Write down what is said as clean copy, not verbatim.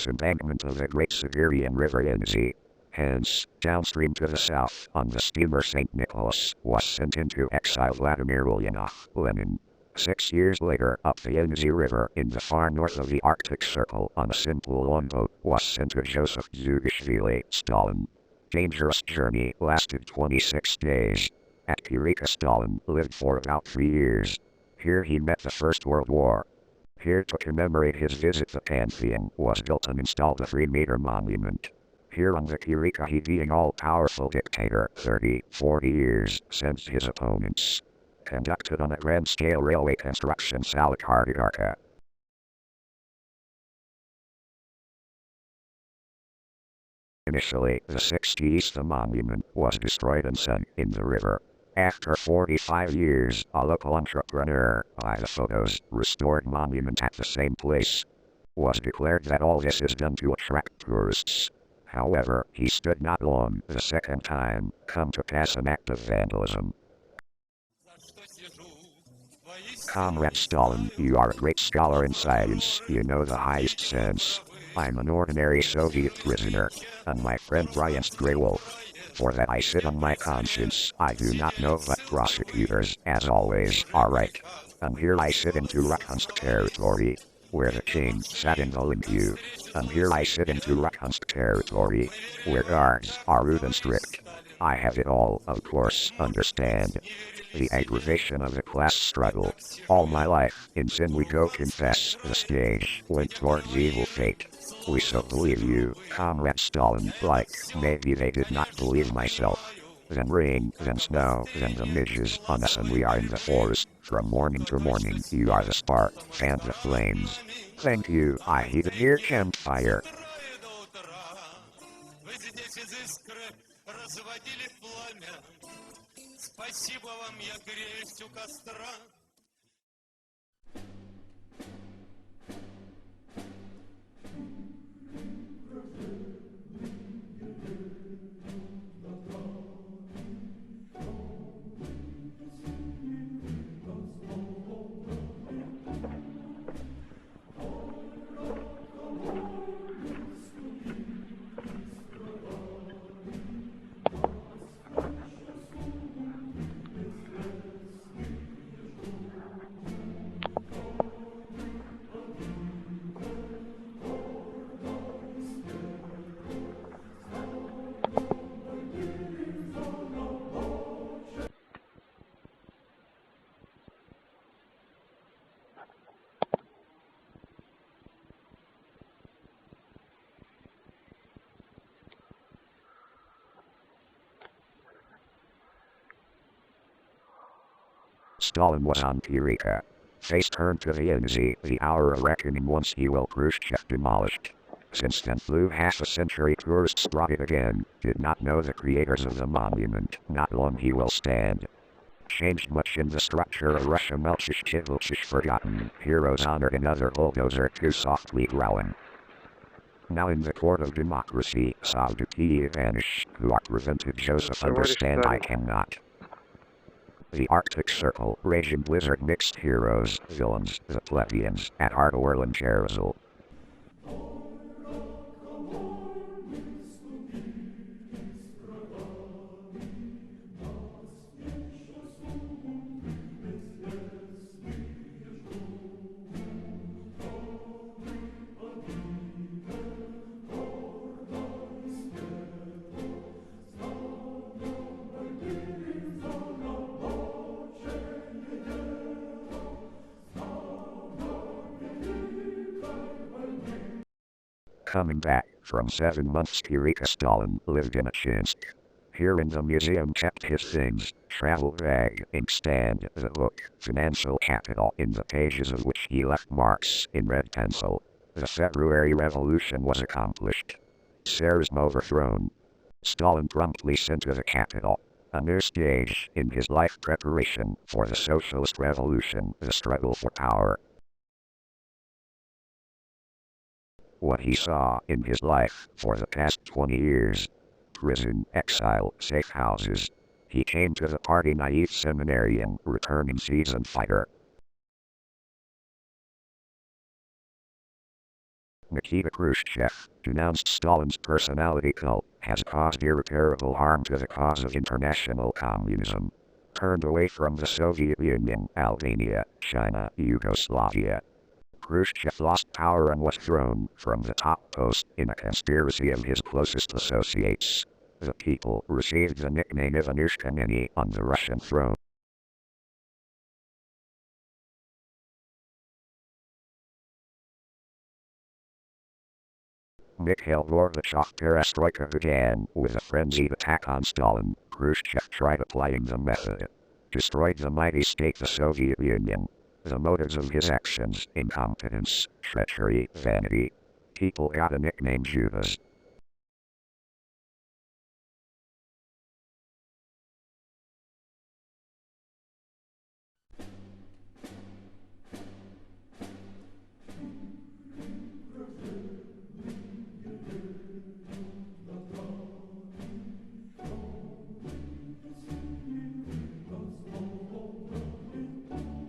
this embankment of the great Siberian river Yenisei. Hence, downstream to the south, on the steamer St. Nicholas, was sent into exile Vladimir Ulyanov, Lenin. 6 years later, up the Yenisei River, in the far north of the Arctic Circle, on a simple longboat, was sent to Joseph Stalin. Dangerous journey lasted 26 days. At Kureika, Stalin lived for about 3 years. Here he met the First World War. Here, to commemorate his visit, the Pantheon was built and installed a 3-meter monument. Here on the Kureika, he, being all-powerful dictator, 40 years, since his opponents conducted on a grand-scale railway construction Kureika. Initially, the 60s, the monument was destroyed and sunk in the river. After 45 years, a local entrepreneur, by the photos, restored monument at the same place. Was declared that all this is done to attract tourists. However, he stood not long, the second time, come to pass an act of vandalism. Comrade Stalin, you are a great scholar in science, you know the highest sense. I'm an ordinary Soviet prisoner, and my friend Brian's Grey Wolf. For that I sit on my conscience, I do not know but prosecutors, as always, are right. And here I sit in Kureika territory, where the king sat in the Olympia. And here I sit in Kureika territory, where guards are rude and strict. I have it all, of course, understand. The aggravation of the class struggle. All my life, in sin we go confess, the stage went towards evil fate. We so believe you, Comrade Stalin, like, maybe they did not believe myself. Then rain, then snow, then the midges on us, and we are in the forest, from morning to morning. You are the spark, fan the flames. Thank you, I heated your campfire. Stalin was on Kureika. Face turned to the Yenisei, the hour of reckoning once he will Khrushchev demolished. Since then flew half a century, tourists brought it again, did not know the creators of the monument, not long he will stand. Changed much in the structure of Russia, Melchishchivilchich forgotten, heroes honored, another bulldozer too softly growling. Now in the court of democracy, Savduki vanish, who are prevented Joseph understand I cannot. The Arctic Circle, raging blizzard, mixed heroes, villains, the plebeians, at heart Orlan Jerusalem. Coming back from 7 months, Kureika, Stalin lived in Achinsk. Here in the museum kept his things, travel bag, inkstand, the book, financial capital, in the pages of which he left marks in red pencil. The February Revolution was accomplished. Tsarism overthrown. Stalin promptly sent to the capital a new stage in his life preparation for the socialist revolution, the struggle for power. What he saw in his life for the past 20 years. Prison, exile, safe houses. He came to the party naive seminarian, returning seasoned fighter. Nikita Khrushchev, denounced Stalin's personality cult, has caused irreparable harm to the cause of international communism. Turned away from the Soviet Union, Albania, China, Yugoslavia. Khrushchev lost power and was thrown from the top post in a conspiracy of his closest associates. The people received the nickname Ivanushka Mini on the Russian throne. Mikhail Gorbachev perestroika began with a frenzied attack on Stalin. Khrushchev tried applying the method. Destroyed the mighty state the Soviet Union. The motives of his actions: incompetence, treachery, vanity. People got a nickname Judas.